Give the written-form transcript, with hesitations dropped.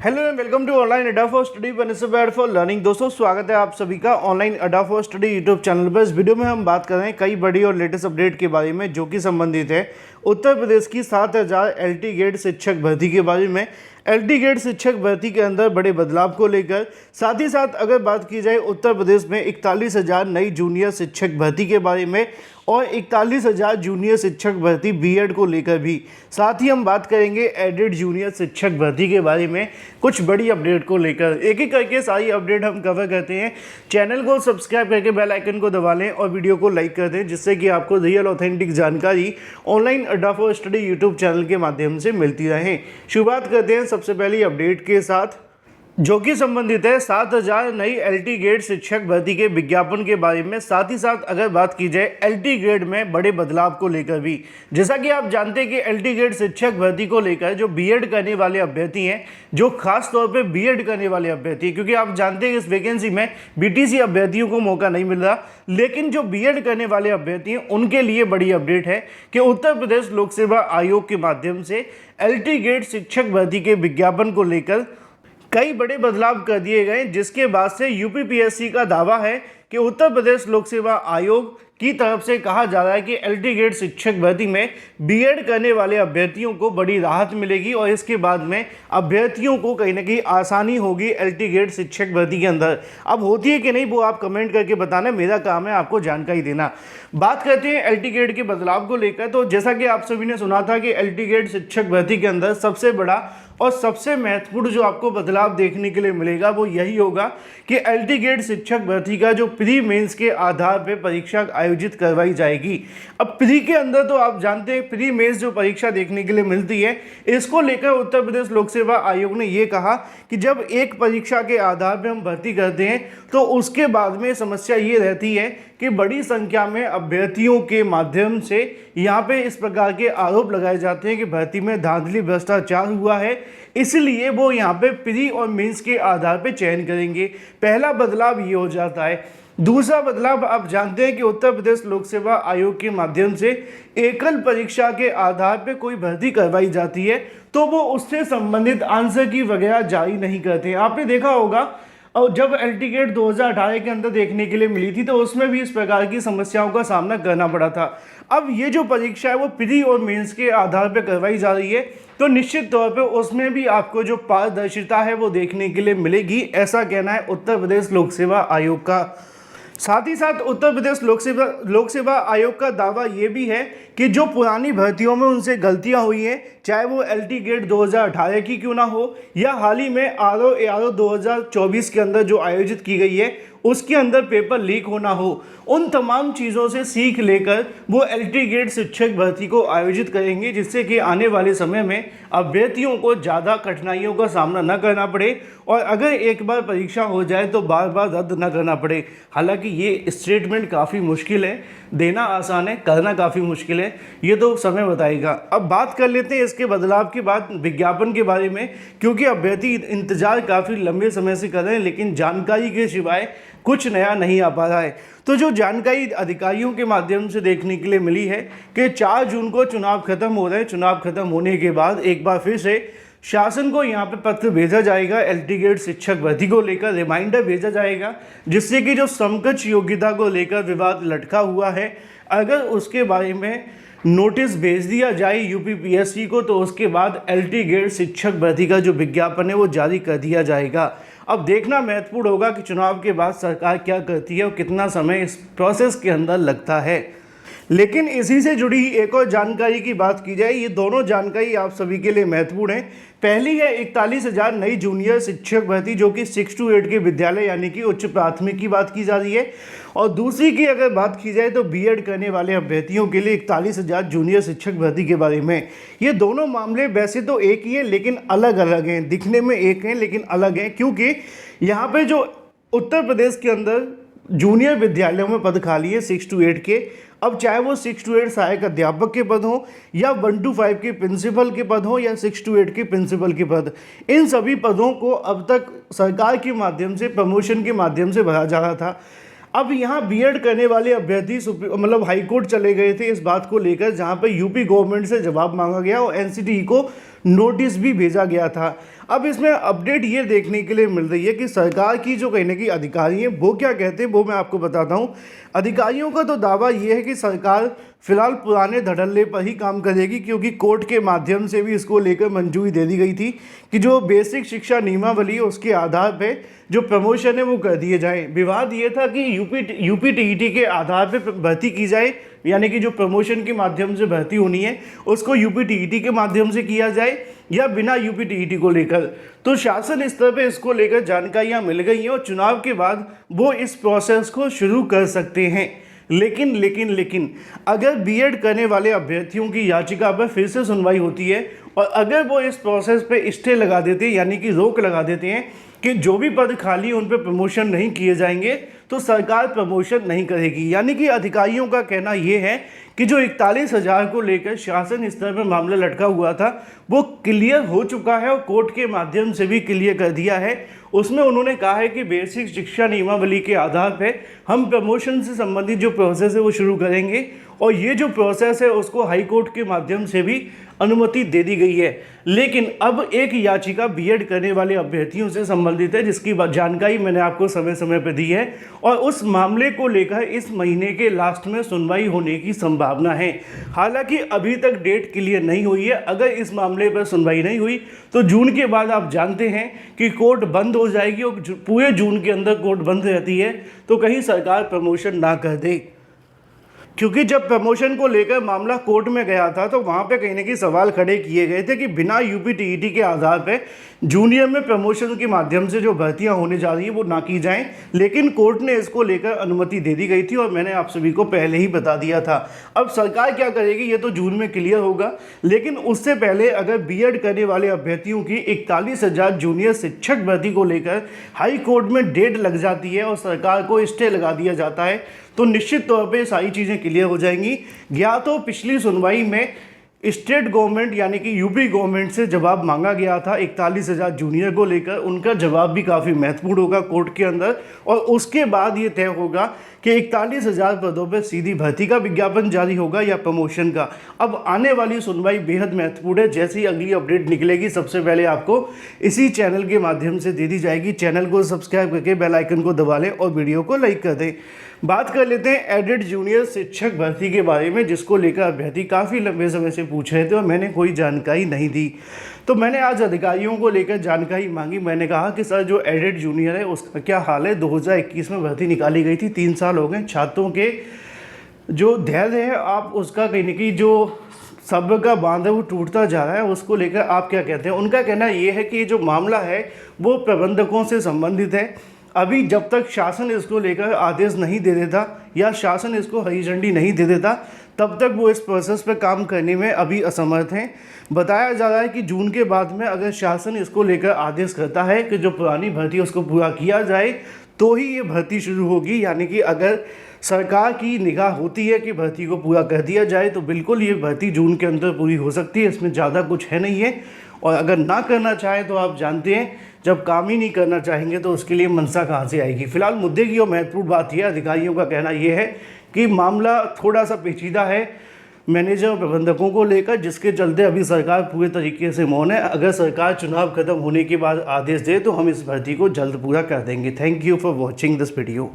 Hello and welcome to online Adda for study prepare for learning. दोस्तों स्वागत है आप सभी का online Adda for study YouTube channel पर। इस वीडियो में हम बात कर रहे हैं कई बड़ी और लेटेस्ट अपडेट के बारे में जो कि संबंधित है उत्तर प्रदेश की 7,000 LT गेट शिक्षक भर्ती के बारे में। LT गेट शिक्षक भर्ती के अंदर बड़े बदलाव को लेकर, साथ ही साथ अगर बात की जाए उत्तर प्रदेश में 41,000 नई जूनियर शिक्षक भर्ती के बारे में और 41,000 जूनियर शिक्षक भर्ती बीएड को लेकर भी। साथ ही हम बात करेंगे एडेड जूनियर शिक्षक भर्ती के बारे में कुछ बड़ी अपडेट को लेकर। एक एक करके सारी अपडेट हम कवर करते हैं। चैनल को सब्सक्राइब करके बेल आइकन को दबा लें और वीडियो को लाइक कर दें, जिससे कि आपको रियल ऑथेंटिक जानकारी online Adda for study YouTube channel के माध्यम से मिलती रहे। शुरुआत करते हैं सबसे पहली अपडेट के साथ, जो कि संबंधित है 7,000 नई LT ग्रेड शिक्षक भर्ती के विज्ञापन के बारे में। साथ ही साथ अगर बात की जाए LT ग्रेड में बड़े बदलाव को लेकर भी। जैसा कि आप जानते हैं कि LT ग्रेड शिक्षक भर्ती को लेकर जो बीएड करने वाले अभ्यर्थी हैं, जो खास तौर पे बीएड करने वाले अभ्यर्थी हैं, क्योंकि आप जानते हैं कि इस वैकेंसी में BTC अभ्यर्थियों को मौका नहीं मिल रहा, लेकिन जो बीएड करने वाले अभ्यर्थी हैं उनके लिए बड़ी अपडेट है कि उत्तर प्रदेश लोक सेवा आयोग के माध्यम से LT ग्रेड शिक्षक भर्ती के विज्ञापन को लेकर कई बड़े बदलाव कर दिए गए, जिसके बाद से यूपीपीएससी का दावा है कि उत्तर प्रदेश लोक सेवा आयोग की तरफ से कहा जा रहा है कि LT ग्रेड शिक्षक भर्ती में बीएड करने वाले अभ्यर्थियों को बड़ी राहत मिलेगी और इसके बाद में अभ्यर्थियों को कहीं ना कहीं आसानी होगी LT ग्रेड शिक्षक भर्ती के अंदर। अब होती है कि नहीं वो आप कमेंट करके बताना, मेरा काम है आपको जानकारी देना। बात करते हैं LT ग्रेड के बदलाव को लेकर। तो जैसा कि आप सभी ने सुना था कि LT ग्रेड शिक्षक भर्ती के अंदर सबसे बड़ा और सबसे महत्वपूर्ण जो आपको बदलाव देखने के लिए मिलेगा वो यही होगा कि LT ग्रेड शिक्षक भर्ती का जो प्री मेंस के आधार पर परीक्षा आयोजित करवाई जाएगी। अब प्री के अंदर तो आप जानते हैं प्री मेंस जो परीक्षा देखने के लिए मिलती है, इसको लेकर उत्तर प्रदेश लोक सेवा आयोग ने ये कहा कि जब एक परीक्षा के आधार पर हम भर्ती करते हैं तो उसके बाद में समस्या ये रहती है कि बड़ी संख्या में अभ्यर्थियों के माध्यम से यहाँ पे इस प्रकार के आरोप लगाए जाते हैं कि भर्ती में धांधली भ्रष्टाचार हुआ है, इसलिए वो यहाँ पे प्री और मेंस के आधार पे चयन करेंगे। पहला बदलाव ये हो जाता है। दूसरा बदलाव आप जानते हैं कि उत्तर प्रदेश लोक सेवा आयोग के माध्यम से एकल परीक्षा के आधार पर कोई भर्ती करवाई जाती है तो वो उससे संबंधित आंसर की वगैरह जारी नहीं करते। आपने देखा होगा और जब LT ग्रेड 2018 के अंदर देखने के लिए मिली थी तो उसमें भी इस प्रकार की समस्याओं का सामना करना पड़ा था। अब ये जो परीक्षा है वो प्री और मेंस के आधार पर करवाई जा रही है, तो निश्चित तौर पे उसमें भी आपको जो पारदर्शिता है वो देखने के लिए मिलेगी, ऐसा कहना है उत्तर प्रदेश लोक सेवा आयोग का। साथ ही साथ उत्तर प्रदेश लोक सेवा आयोग का दावा ये भी है कि जो पुरानी भर्तियों में उनसे गलतियां हुई हैं, चाहे वो LT ग्रेड 2018 की क्यों ना हो या हाल ही में ARO 2024 के अंदर जो आयोजित की गई है उसके अंदर पेपर लीक होना हो, उन तमाम चीज़ों से सीख लेकर वो LT ग्रेड शिक्षक भर्ती को आयोजित करेंगे, जिससे कि आने वाले समय में अभ्यर्थियों को ज़्यादा कठिनाइयों का सामना न करना पड़े और अगर एक बार परीक्षा हो जाए तो बार बार रद्द न करना पड़े। हालांकि ये स्टेटमेंट काफ़ी मुश्किल है, देना आसान है, करना काफ़ी मुश्किल है, ये तो समय बताएगा। अब बात कर लेते हैं इसके बदलाव के बाद विज्ञापन के बारे में, क्योंकि अभ्यर्थी इंतजार काफ़ी लंबे समय से कर रहे हैं लेकिन जानकारी के सिवाय कुछ नया नहीं आ पा रहा है। तो जो जानकारी अधिकारियों के माध्यम से देखने के लिए मिली है कि 4 जून को चुनाव खत्म हो रहे हैं। चुनाव खत्म होने के बाद एक बार फिर से शासन को यहाँ पे पत्र भेजा जाएगा, LT ग्रेड शिक्षक भर्ती को लेकर रिमाइंडर भेजा जाएगा, जिससे कि जो समकक्ष योग्यता को लेकर विवाद लटका हुआ है अगर उसके बारे में नोटिस भेज दिया जाए यूपीपीएससी को तो उसके बाद LT ग्रेड शिक्षक भर्ती का जो विज्ञापन है वो जारी कर दिया जाएगा। अब देखना महत्वपूर्ण होगा कि चुनाव के बाद सरकार क्या करती है और कितना समय इस प्रोसेस के अंदर लगता है। लेकिन इसी से जुड़ी एक और जानकारी की बात की जाए, ये दोनों जानकारी आप सभी के लिए महत्वपूर्ण है। पहली है 41,000 नई जूनियर शिक्षक भर्ती जो कि 6 to 8 के विद्यालय यानी कि उच्च प्राथमिक की बात की जा रही है, और दूसरी की अगर बात की जाए तो बीएड करने वाले अभ्यर्थियों के लिए 41,000 जूनियर शिक्षक भर्ती के बारे में। ये दोनों मामले वैसे तो एक ही है लेकिन अलग अलग हैं, दिखने में एक हैं लेकिन अलग हैं, क्योंकि यहाँ पे जो उत्तर प्रदेश के अंदर जूनियर विद्यालयों में पद खाली है 6 to 8 के। अब चाहे वो 6 to 8 सहायक अध्यापक के पद हों या 1 to 5 के प्रिंसिपल के पद हों या 6 to 8 के प्रिंसिपल के पद, इन सभी पदों को अब तक सरकार के माध्यम से प्रमोशन के माध्यम से भरा जा रहा था। अब यहाँ बीएड करने वाले अभ्यर्थी मतलब हाईकोर्ट चले गए थे इस बात को लेकर, जहाँ पर यूपी गवर्नमेंट से जवाब मांगा गया और एनसीटीई को नोटिस भी भेजा गया था। अब इसमें अपडेट ये देखने के लिए मिल रही है कि सरकार की जो कहीं ना कहीं अधिकारी हैं वो क्या कहते हैं वो मैं आपको बताता हूँ। अधिकारियों का तो दावा ये है कि सरकार फिलहाल पुराने धड़ल्ले पर ही काम करेगी, क्योंकि कोर्ट के माध्यम से भी इसको लेकर मंजूरी दे दी गई थी कि जो बेसिक शिक्षा नियमावली है उसके आधार पे जो प्रमोशन है वो कर दिए जाए। विवाद ये था कि यूपी टीईटी के आधार पे भर्ती की जाए, यानी कि जो प्रमोशन के माध्यम से भर्ती होनी है उसको यूपी टीईटी के माध्यम से किया जाए या बिना यूपी टीईटी को लेकर। तो शासन स्तर पे इसको लेकर जानकारियां मिल गई हैं और चुनाव के बाद वो इस प्रोसेस को शुरू कर सकते हैं। लेकिन अगर बीएड करने वाले अभ्यर्थियों की याचिका पर फिर से सुनवाई होती है और अगर वो इस प्रोसेस पे स्टे लगा देते हैं, यानी कि रोक लगा देते हैं कि जो भी पद खाली हैं उन पर प्रमोशन नहीं किए जाएंगे, तो सरकार प्रमोशन नहीं करेगी। यानी कि अधिकारियों का कहना यह है कि जो 41,000 को लेकर शासन स्तर पर मामला लटका हुआ था वो क्लियर हो चुका है और कोर्ट के माध्यम से भी क्लियर कर दिया है। उसमें उन्होंने कहा है कि बेसिक शिक्षा नियमावली के आधार पर हम प्रमोशन से संबंधित जो प्रोसेस है वो शुरू करेंगे और ये जो प्रोसेस है उसको हाई कोर्ट के माध्यम से भी अनुमति दे दी गई है। लेकिन अब एक याचिका बीएड करने वाले अभ्यर्थियों से संबंधित है जिसकी जानकारी मैंने आपको समय समय पर दी है और उस मामले को लेकर इस महीने के लास्ट में सुनवाई होने की संभावना है। हालांकि अभी तक डेट क्लियर नहीं हुई है। अगर इस मामले पर सुनवाई नहीं हुई तो जून के बाद आप जानते हैं कि कोर्ट बंद हो जाएगी और पूरे जून के अंदर कोर्ट बंद रहती है तो कहीं सरकार प्रमोशन ना कर दे। क्योंकि जब प्रमोशन को लेकर मामला कोर्ट में गया था तो वहाँ पे कहीं ना कहीं सवाल खड़े किए गए थे कि बिना यूपी टीईटी के आधार पे जूनियर में प्रमोशन के माध्यम से जो भर्तियाँ होने जा रही हैं वो ना की जाएं, लेकिन कोर्ट ने इसको लेकर अनुमति दे दी गई थी और मैंने आप सभी को पहले ही बता दिया था। अब सरकार क्या करेगी ये तो जून में क्लियर होगा, लेकिन उससे पहले अगर बीएड करने वाले अभ्यर्थियों की 41,000 जूनियर शिक्षक भर्ती को लेकर हाई कोर्ट में डेट लग जाती है और सरकार को स्टे लगा दिया जाता है तो निश्चित तौर पे सारी चीज़ें क्लियर हो जाएंगी। या तो पिछली सुनवाई में स्टेट गवर्नमेंट यानी कि यूपी गवर्नमेंट से जवाब मांगा गया था 41,000 जूनियर को लेकर, उनका जवाब भी काफ़ी महत्वपूर्ण होगा कोर्ट के अंदर और उसके बाद ये तय होगा कि 41,000 पदों पर सीधी भर्ती का विज्ञापन जारी होगा या प्रमोशन का। अब आने वाली सुनवाई बेहद महत्वपूर्ण है। जैसे ही अगली अपडेट निकलेगी सबसे पहले आपको इसी चैनल के माध्यम से दे दी जाएगी। चैनल को सब्सक्राइब करके बेल आइकन को दबा लें और वीडियो को लाइक कर दें। बात कर लेते हैं एडेड जूनियर शिक्षक भर्ती के बारे में, जिसको लेकर अभ्यर्थी काफ़ी लंबे समय से पूछ रहे थे और मैंने कोई जानकारी नहीं दी। तो मैंने आज अधिकारियों को लेकर जानकारी मांगी। मैंने कहा कि सर जो एडेड जूनियर है उसका क्या हाल है। 2021 में भर्ती निकाली गई थी, 3 साल हो गए। छात्रों के जो धैर्य है आप उसका कहीं ना कहीं जो सब्र का बांध है वो टूटता जा रहा है, उसको लेकर आप क्या कहते हैं। उनका कहना ये है कि ये जो मामला है वो प्रबंधकों से संबंधित है। अभी जब तक शासन इसको लेकर आदेश नहीं दे देता या शासन इसको हरी झंडी नहीं दे देता तब तक वो इस प्रोसेस पे काम करने में अभी असमर्थ हैं। बताया जा रहा है कि जून के बाद में अगर शासन इसको लेकर आदेश करता है कि जो पुरानी भर्ती है उसको पूरा किया जाए तो ही ये भर्ती शुरू होगी। यानी कि अगर सरकार की निगाह होती है कि भर्ती को पूरा कर दिया जाए तो बिल्कुल ये भर्ती जून के अंदर पूरी हो सकती है, इसमें ज़्यादा कुछ है नहीं है। और अगर ना करना चाहे तो आप जानते हैं जब काम ही नहीं करना चाहेंगे तो उसके लिए मंशा कहाँ से आएगी। फिलहाल मुद्दे की और महत्वपूर्ण बात यह अधिकारियों का कहना यह है कि मामला थोड़ा सा पेचीदा है मैनेजर और प्रबंधकों को लेकर, जिसके चलते अभी सरकार पूरे तरीके से मौन है। अगर सरकार चुनाव खत्म होने के बाद आदेश दे तो हम इस भर्ती को जल्द पूरा कर देंगे। Thank you for watching this video.